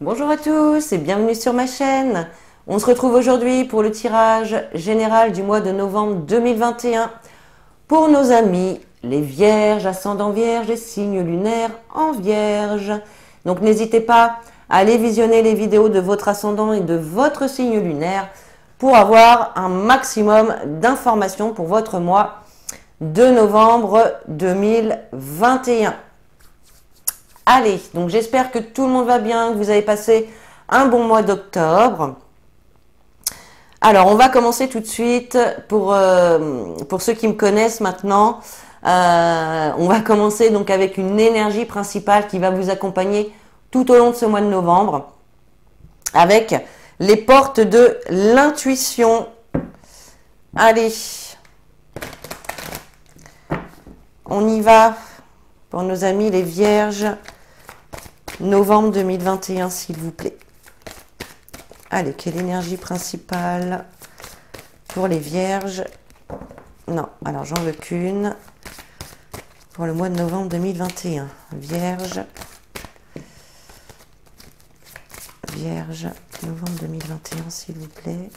Bonjour à tous et bienvenue sur ma chaîne. On se retrouve aujourd'hui pour le tirage général du mois de novembre 2021 pour nos amis les vierges, ascendant vierge et signes lunaires en vierge. Donc n'hésitez pas à aller visionner les vidéos de votre ascendant et de votre signe lunaire pour avoir un maximum d'informations pour votre mois de novembre 2021. Allez, donc j'espère que tout le monde va bien, que vous avez passé un bon mois d'octobre. Alors, on va commencer tout de suite pour ceux qui me connaissent maintenant. On va commencer donc avec une énergie principale qui va vous accompagner tout au long de ce mois de novembre avec les portes de l'intuition. Allez, on y va pour nos amis les vierges. Novembre 2021, s'il vous plaît. Allez, quelle énergie principale pour les vierges? Non, alors j'en veux qu'une. Pour le mois de novembre 2021. Vierge. Vierge, novembre 2021, s'il vous plaît.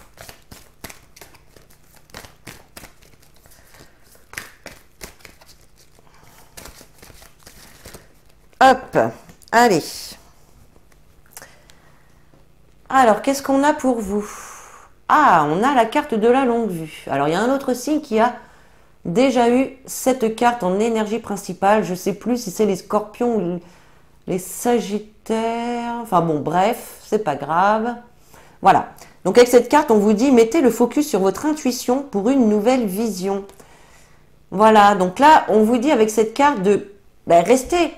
Hop, allez. Alors, qu'est-ce qu'on a pour vous? Ah, on a la carte de la longue vue. Alors, il y a un autre signe qui a déjà eu cette carte en énergie principale. Je ne sais plus si c'est les scorpions ou les sagittaires. Enfin bon, bref, c'est pas grave. Voilà. Donc, avec cette carte, on vous dit, mettez le focus sur votre intuition pour une nouvelle vision. Voilà. Donc là, on vous dit avec cette carte de rester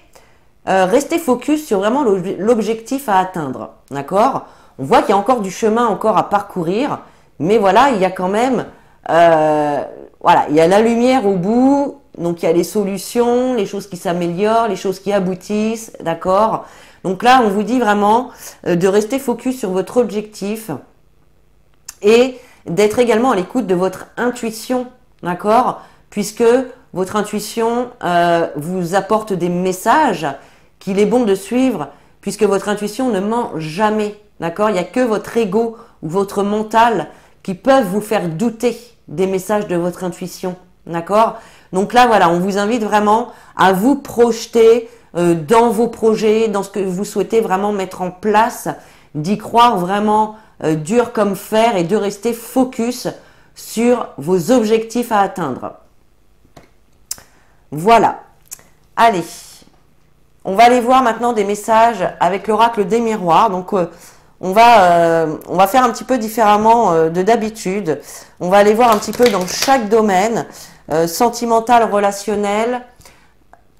focus sur vraiment l'objectif à atteindre. D'accord? On voit qu'il y a encore du chemin encore à parcourir, mais voilà, il y a quand même, voilà, il y a la lumière au bout, donc il y a les solutions, les choses qui s'améliorent, les choses qui aboutissent, d'accord? Donc là, on vous dit vraiment de rester focus sur votre objectif et d'être également à l'écoute de votre intuition, d'accord? Puisque votre intuition vous apporte des messages qu'il est bon de suivre, puisque votre intuition ne ment jamais. D'accord? Il n'y a que votre ego ou votre mental qui peuvent vous faire douter des messages de votre intuition. D'accord? Donc là, voilà, on vous invite vraiment à vous projeter dans vos projets, dans ce que vous souhaitez vraiment mettre en place, d'y croire vraiment dur comme fer et de rester focus sur vos objectifs à atteindre. Voilà. Allez, on va aller voir maintenant des messages avec l'oracle des miroirs. Donc, on va faire un petit peu différemment de d'habitude. On va aller voir un petit peu dans chaque domaine, sentimental, relationnel,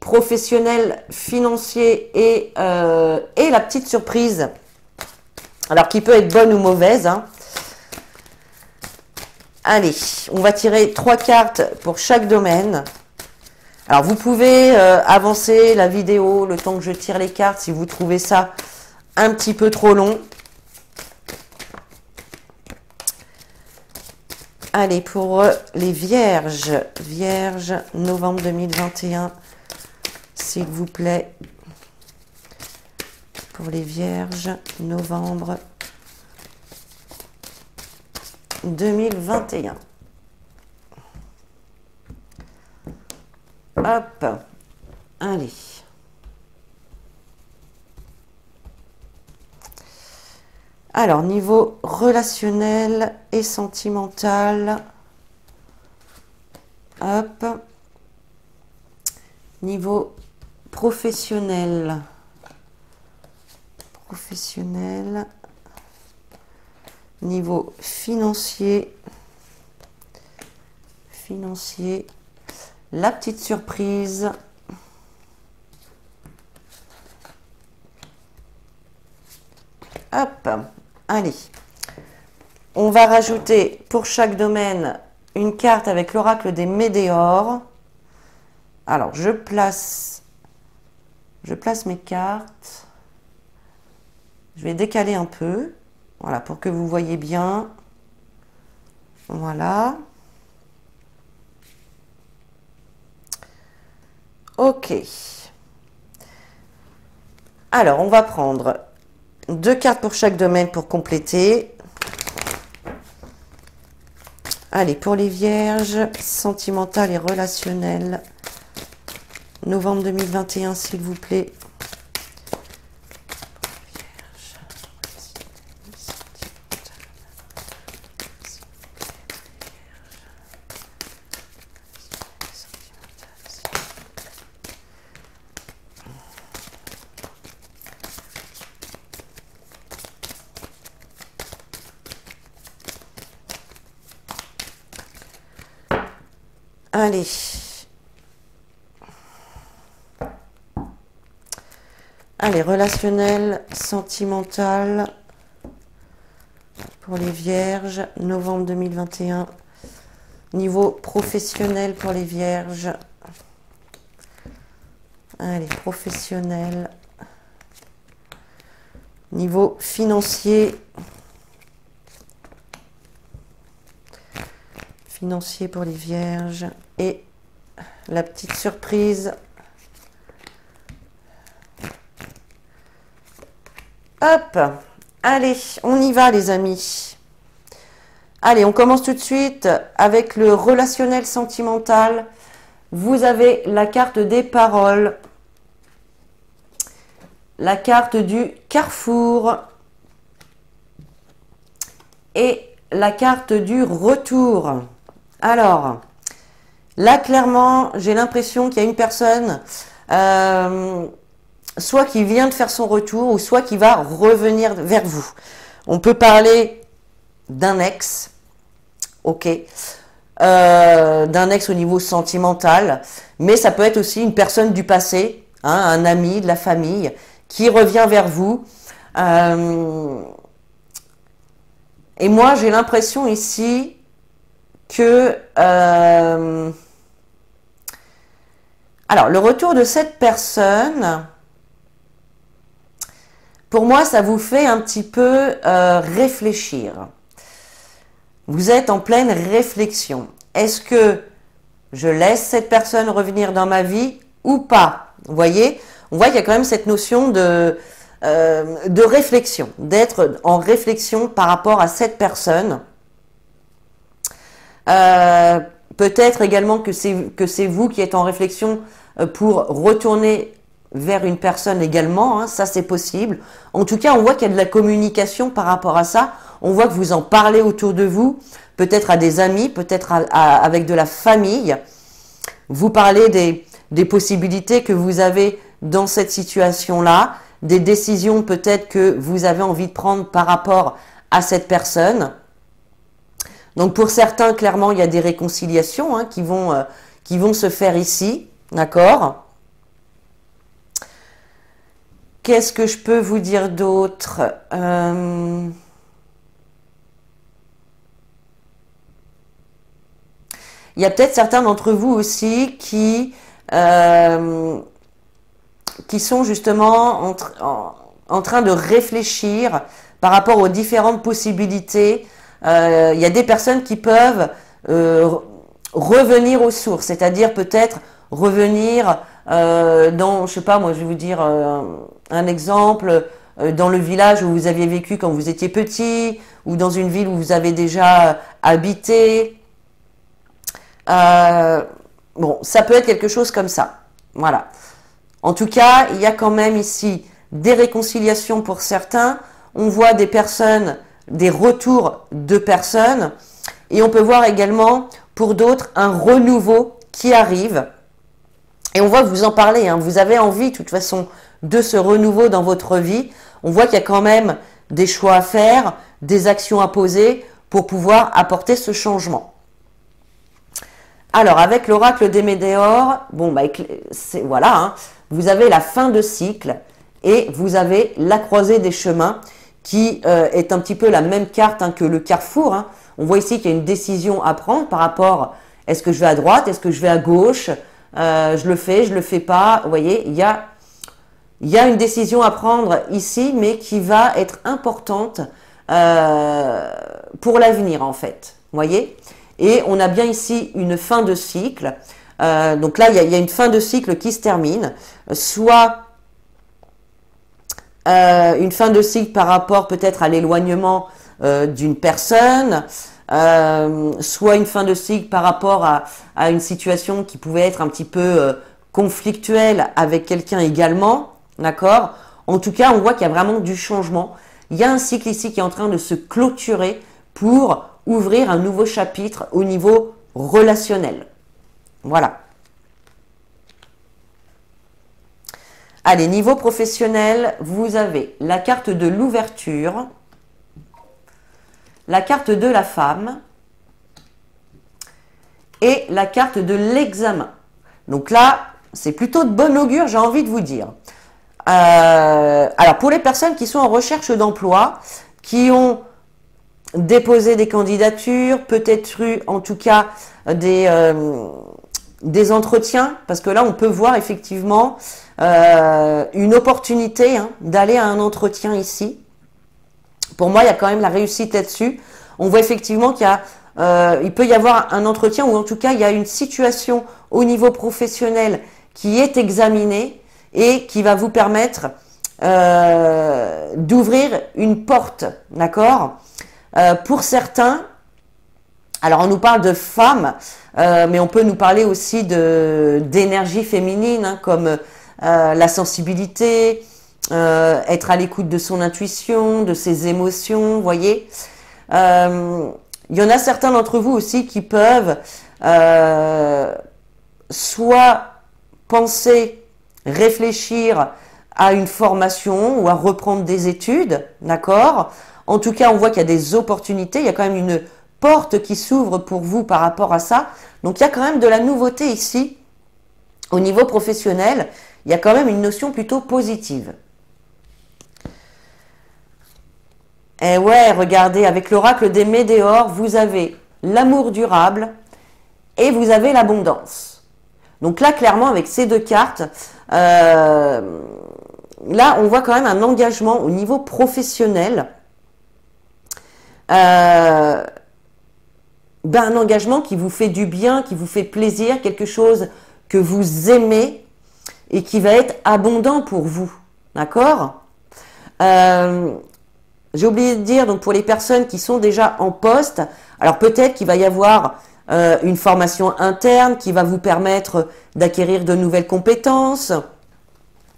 professionnel, financier et la petite surprise. Alors, qui peut être bonne ou mauvaise, hein. Allez, on va tirer 3 cartes pour chaque domaine. Alors, vous pouvez avancer la vidéo le temps que je tire les cartes si vous trouvez ça un petit peu trop long. Allez, pour les vierges, vierges, novembre 2021, s'il vous plaît. Pour les vierges, novembre 2021. Hop, allez. Alors, niveau relationnel et sentimental, hop. Niveau professionnel, niveau financier, la petite surprise, hop, allez, on va rajouter pour chaque domaine une carte avec l'oracle des météores. Alors, je place mes cartes, je vais décaler un peu, voilà, pour que vous voyez bien, voilà. Ok. Alors, on va prendre 2 cartes pour chaque domaine pour compléter. Allez, pour les vierges, sentimentales et relationnelles. Novembre 2021, s'il vous plaît. Allez. Allez, relationnel, sentimental pour les vierges, novembre 2021. Niveau professionnel pour les vierges. Allez, professionnel. Niveau financier. Financier pour les vierges. Et la petite surprise. Hop, allez, on y va les amis. Allez, on commence tout de suite avec le relationnel sentimental. Vous avez la carte des paroles, la carte du carrefour et la carte du retour. Alors, là clairement, j'ai l'impression qu'il y a une personne... soit qui vient de faire son retour, ou soit qui va revenir vers vous. On peut parler d'un ex, ok, d'un ex au niveau sentimental, mais ça peut être aussi une personne du passé, hein, un ami de la famille, qui revient vers vous. Et moi, j'ai l'impression ici que... alors, le retour de cette personne... Pour moi, ça vous fait un petit peu réfléchir. Vous êtes en pleine réflexion. Est-ce que je laisse cette personne revenir dans ma vie ou pas? Vous voyez, on voit qu'il y a quand même cette notion de réflexion, d'être en réflexion par rapport à cette personne. Peut-être également que c'est vous qui êtes en réflexion pour retourner vers une personne également, hein, ça c'est possible. En tout cas, on voit qu'il y a de la communication par rapport à ça. On voit que vous en parlez autour de vous, peut-être à des amis, peut-être avec de la famille. Vous parlez des possibilités que vous avez dans cette situation-là, des décisions peut-être que vous avez envie de prendre par rapport à cette personne. Donc pour certains, clairement, il y a des réconciliations hein, qui vont se faire ici, d'accord ? Qu'est-ce que je peux vous dire d'autre? Il y a peut-être certains d'entre vous aussi qui sont justement en train de réfléchir par rapport aux différentes possibilités. Il y a des personnes qui peuvent revenir aux sources, c'est-à-dire peut-être revenir dans, je sais pas, moi je vais vous dire un exemple, dans le village où vous aviez vécu quand vous étiez petit, ou dans une ville où vous avez déjà habité. Bon, ça peut être quelque chose comme ça. Voilà. En tout cas, il y a quand même ici des réconciliations pour certains. On voit des personnes, des retours de personnes. Et on peut voir également, pour d'autres, un renouveau qui arrive. Et on voit que vous en parlez, hein, vous avez envie de toute façon de ce renouveau dans votre vie. On voit qu'il y a quand même des choix à faire, des actions à poser pour pouvoir apporter ce changement. Alors avec l'oracle des météores, bon bah voilà, hein, vous avez la fin de cycle et vous avez la croisée des chemins qui est un petit peu la même carte hein, que le carrefour. Hein. On voit ici qu'il y a une décision à prendre par rapport, est-ce que je vais à droite, est-ce que je vais à gauche, je le fais pas. Vous voyez, il y a une décision à prendre ici, mais qui va être importante pour l'avenir en fait. Vous voyez, et on a bien ici une fin de cycle. Donc là, il y a une fin de cycle qui se termine. Soit une fin de cycle par rapport peut-être à l'éloignement d'une personne, soit une fin de cycle par rapport à une situation qui pouvait être un petit peu conflictuelle avec quelqu'un également, d'accord? En tout cas, on voit qu'il y a vraiment du changement. Il y a un cycle ici qui est en train de se clôturer pour ouvrir un nouveau chapitre au niveau relationnel. Voilà. Allez, niveau professionnel, vous avez la carte de l'ouverture, la carte de la femme et la carte de l'examen. Donc là, c'est plutôt de bon augure, j'ai envie de vous dire. Alors, pour les personnes qui sont en recherche d'emploi, qui ont déposé des candidatures, peut-être eu en tout cas des entretiens, parce que là, on peut voir effectivement une opportunité d'aller à un entretien ici. Pour moi, il y a quand même la réussite là-dessus. On voit effectivement qu'il y a, il peut y avoir un entretien ou en tout cas, il y a une situation au niveau professionnel qui est examinée et qui va vous permettre d'ouvrir une porte, d'accord? Pour certains, alors on nous parle de femmes, mais on peut nous parler aussi d'énergie féminine, comme la sensibilité, être à l'écoute de son intuition, de ses émotions, vous voyez. Il y en a certains d'entre vous aussi qui peuvent soit penser, réfléchir à une formation ou à reprendre des études, d'accord? En tout cas, on voit qu'il y a des opportunités, il y a quand même une porte qui s'ouvre pour vous par rapport à ça. Donc, il y a quand même de la nouveauté ici. Au niveau professionnel, il y a quand même une notion plutôt positive. Et ouais, regardez, avec l'oracle des Médéors, vous avez l'amour durable et vous avez l'abondance. Donc là, clairement, avec ces deux cartes, là, on voit quand même un engagement au niveau professionnel. Un engagement qui vous fait du bien, qui vous fait plaisir, quelque chose que vous aimez et qui va être abondant pour vous. D'accord? J'ai oublié de dire, donc pour les personnes qui sont déjà en poste, alors peut-être qu'il va y avoir une formation interne qui va vous permettre d'acquérir de nouvelles compétences,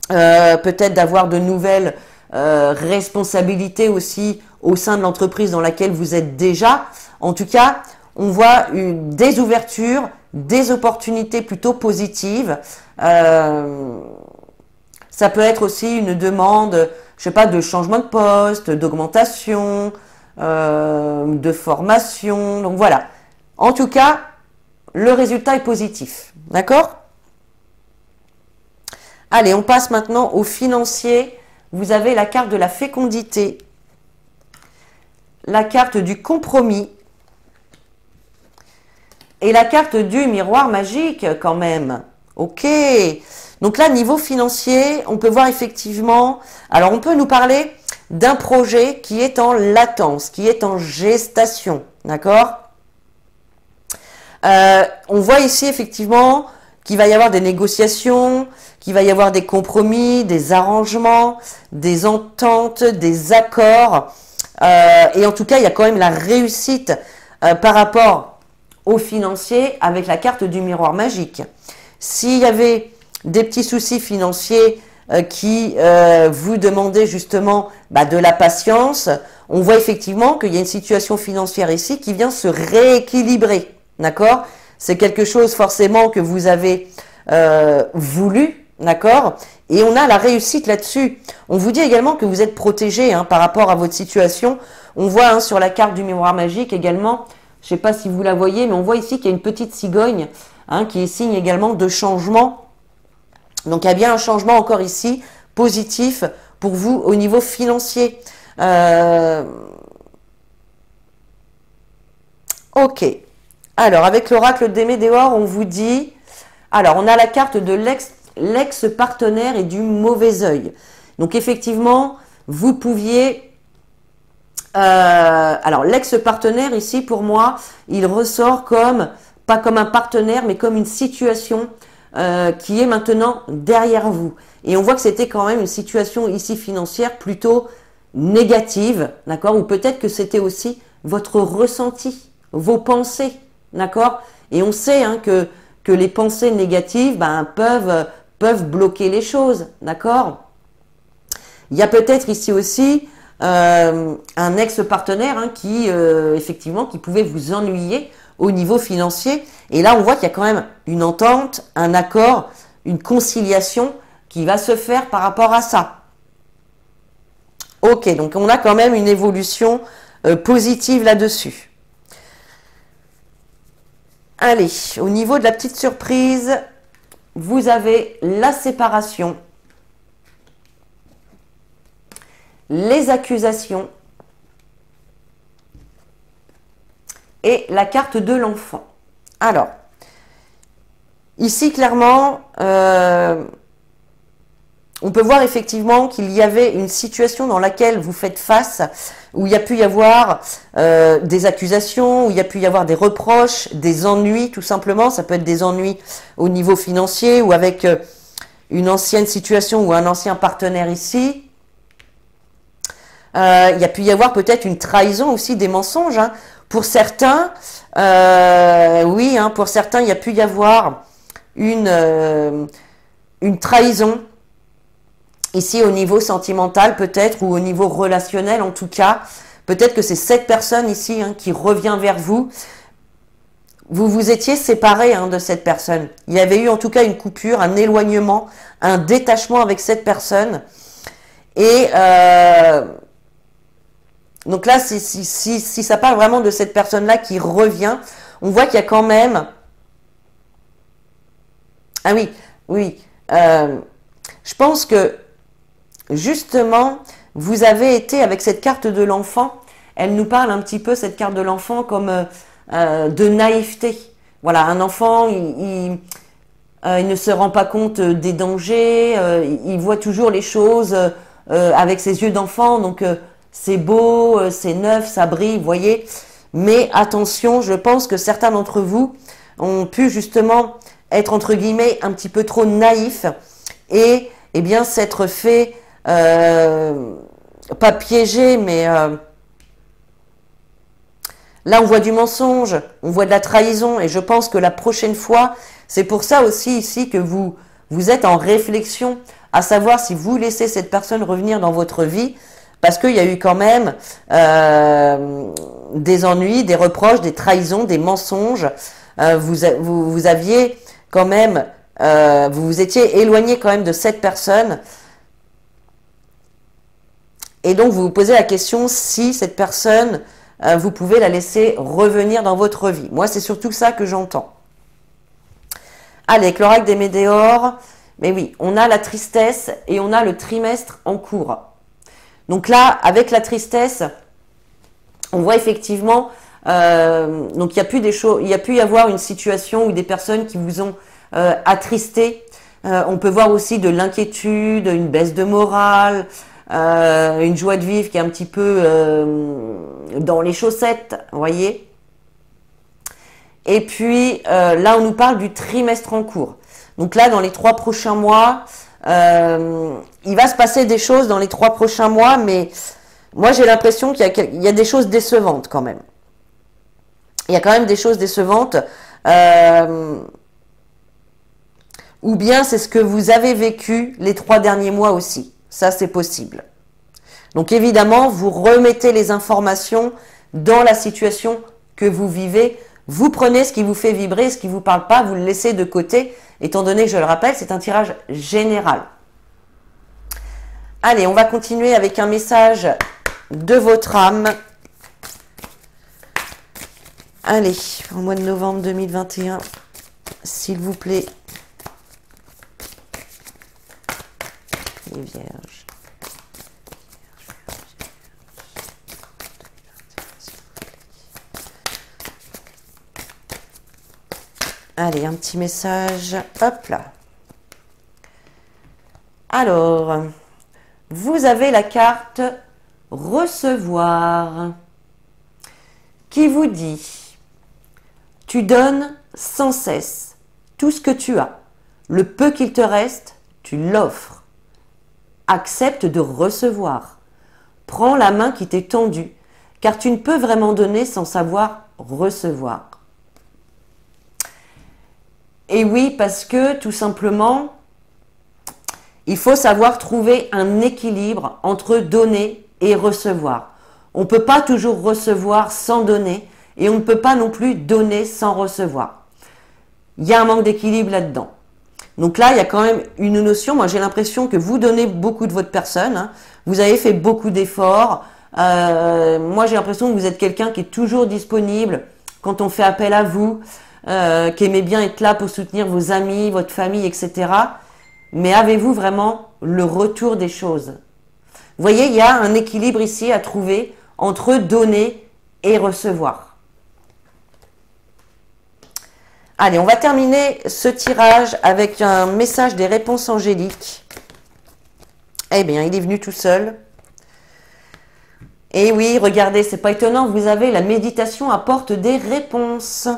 peut-être d'avoir de nouvelles responsabilités aussi au sein de l'entreprise dans laquelle vous êtes déjà. En tout cas, on voit des ouvertures, des opportunités plutôt positives. Ça peut être aussi une demande, je sais pas, de changement de poste, d'augmentation, de formation. Donc voilà. En tout cas, le résultat est positif. D'accord? Allez, on passe maintenant au financier. Vous avez la carte de la fécondité, la carte du compromis et la carte du miroir magique quand même. Ok. Donc là, niveau financier, on peut voir effectivement, alors on peut nous parler d'un projet qui est en latence, qui est en gestation, d'accord? On voit ici effectivement qu'il va y avoir des négociations, qu'il va y avoir des compromis, des arrangements, des ententes, des accords, et en tout cas, il y a quand même la réussite par rapport au financier avec la carte du miroir magique. S'il y avait des petits soucis financiers qui vous demandaient justement de la patience, on voit effectivement qu'il y a une situation financière ici qui vient se rééquilibrer, d'accord? C'est quelque chose forcément que vous avez voulu, d'accord? Et on a la réussite là-dessus. On vous dit également que vous êtes protégé par rapport à votre situation. On voit sur la carte du miroir magique également, je ne sais pas si vous la voyez, mais on voit ici qu'il y a une petite cigogne qui est signe également de changement. Donc, il y a bien un changement encore ici, positif pour vous au niveau financier. Ok. Alors, avec l'oracle des Médéors, on vous dit... Alors, on a la carte de l'ex-partenaire et du mauvais œil. Donc, effectivement, vous pouviez... alors, l'ex-partenaire, ici, pour moi, il ressort comme... Pas comme un partenaire, mais comme une situation qui est maintenant derrière vous. Et on voit que c'était quand même une situation ici financière plutôt négative, d'accord? Ou peut-être que c'était aussi votre ressenti, vos pensées, d'accord? Et on sait hein, que les pensées négatives ben, peuvent bloquer les choses, d'accord? Il y a peut-être ici aussi un ex-partenaire hein, qui, effectivement, qui pouvait vous ennuyer au niveau financier. Et là, on voit qu'il y a quand même une entente, un accord, une conciliation qui va se faire par rapport à ça. Ok, donc on a quand même une évolution positive là-dessus. Allez, au niveau de la petite surprise, vous avez la séparation, les accusations et la carte de l'enfant. Alors, ici clairement, on peut voir effectivement qu'il y avait une situation dans laquelle vous faites face, où il y a pu y avoir des accusations, où il y a pu y avoir des reproches, des ennuis tout simplement. Ça peut être des ennuis au niveau financier ou avec une ancienne situation ou un ancien partenaire ici. Il y a pu y avoir peut-être une trahison aussi, des mensonges. Hein. Pour certains, oui, hein, pour certains, il y a pu y avoir une trahison. Ici, au niveau sentimental, peut-être, ou au niveau relationnel, en tout cas, peut-être que c'est cette personne ici hein, qui revient vers vous. Vous vous étiez séparé hein, de cette personne. Il y avait eu en tout cas une coupure, un éloignement, un détachement avec cette personne. Et donc là, si ça parle vraiment de cette personne-là qui revient, on voit qu'il y a quand même... Ah oui, oui. Je pense que justement, vous avez été avec cette carte de l'enfant, elle nous parle un petit peu, cette carte de l'enfant, comme de naïveté. Voilà, un enfant, il ne se rend pas compte des dangers, il voit toujours les choses avec ses yeux d'enfant, donc c'est beau, c'est neuf, ça brille, vous voyez. Mais attention, je pense que certains d'entre vous ont pu justement être, entre guillemets, un petit peu trop naïfs et eh bien s'être fait... pas piégé, mais là on voit du mensonge, on voit de la trahison, et je pense que la prochaine fois, c'est pour ça aussi ici que vous êtes en réflexion à savoir si vous laissez cette personne revenir dans votre vie, parce qu'il y a eu quand même des ennuis, des reproches, des trahisons, des mensonges. Vous aviez quand même, vous vous étiez éloigné quand même de cette personne. Et donc, vous vous posez la question si cette personne, vous pouvez la laisser revenir dans votre vie. Moi, c'est surtout ça que j'entends. Allez, avec l'oracle des météores, mais oui, on a la tristesse et on a le trimestre en cours. Donc là, avec la tristesse, on voit effectivement, donc il y a pu des choses, il y a pu y avoir une situation où des personnes qui vous ont attristé. On peut voir aussi de l'inquiétude, une baisse de morale, une joie de vivre qui est un petit peu dans les chaussettes, vous voyez. Et puis là, on nous parle du trimestre en cours. Donc là, dans les 3 prochains mois, il va se passer des choses dans les 3 prochains mois, mais moi, j'ai l'impression qu'il y a des choses décevantes quand même. Il y a quand même des choses décevantes. Ou bien c'est ce que vous avez vécu les 3 derniers mois aussi. Ça, c'est possible. Donc évidemment, vous remettez les informations dans la situation que vous vivez. Vous prenez ce qui vous fait vibrer, ce qui ne vous parle pas, vous le laissez de côté, étant donné que, je le rappelle, c'est un tirage général. Allez, on va continuer avec un message de votre âme. Allez, au mois de novembre 2021, s'il vous plaît. Les vierges. Allez, un petit message. Hop là. Alors, vous avez la carte recevoir qui vous dit: tu donnes sans cesse tout ce que tu as. Le peu qu'il te reste, tu l'offres. Accepte de recevoir. Prends la main qui t'est tendue, car tu ne peux vraiment donner sans savoir recevoir. Et oui, parce que tout simplement, il faut savoir trouver un équilibre entre donner et recevoir. On ne peut pas toujours recevoir sans donner et on ne peut pas non plus donner sans recevoir. Il y a un manque d'équilibre là-dedans. Donc là, il y a quand même une notion, moi j'ai l'impression que vous donnez beaucoup de votre personne, hein. Vous avez fait beaucoup d'efforts. Moi j'ai l'impression que vous êtes quelqu'un qui est toujours disponible quand on fait appel à vous, qui aimait bien être là pour soutenir vos amis, votre famille, etc. Mais avez-vous vraiment le retour des choses? Vous voyez, il y a un équilibre ici à trouver entre donner et recevoir. Allez, on va terminer ce tirage avec un message des réponses angéliques. Eh bien, il est venu tout seul. Et oui, regardez, c'est pas étonnant, vous avez la méditation apporte des réponses.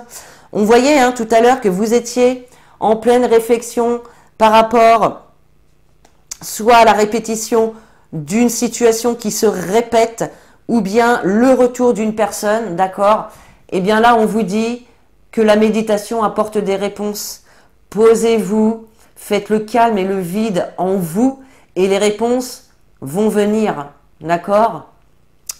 On voyait hein, tout à l'heure que vous étiez en pleine réflexion par rapport soit à la répétition d'une situation qui se répète ou bien le retour d'une personne, d'accord? Eh bien là, on vous dit que la méditation apporte des réponses. Posez-vous, faites le calme et le vide en vous et les réponses vont venir, d'accord?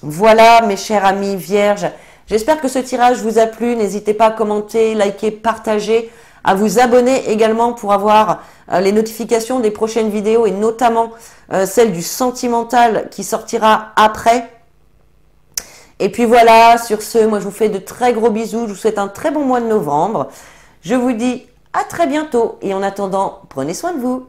Voilà mes chers amis vierges, j'espère que ce tirage vous a plu, n'hésitez pas à commenter, liker, partager, à vous abonner également pour avoir les notifications des prochaines vidéos et notamment celle du sentimental qui sortira après. Et puis voilà, sur ce, moi je vous fais de très gros bisous, je vous souhaite un très bon mois de novembre. Je vous dis à très bientôt et en attendant, prenez soin de vous.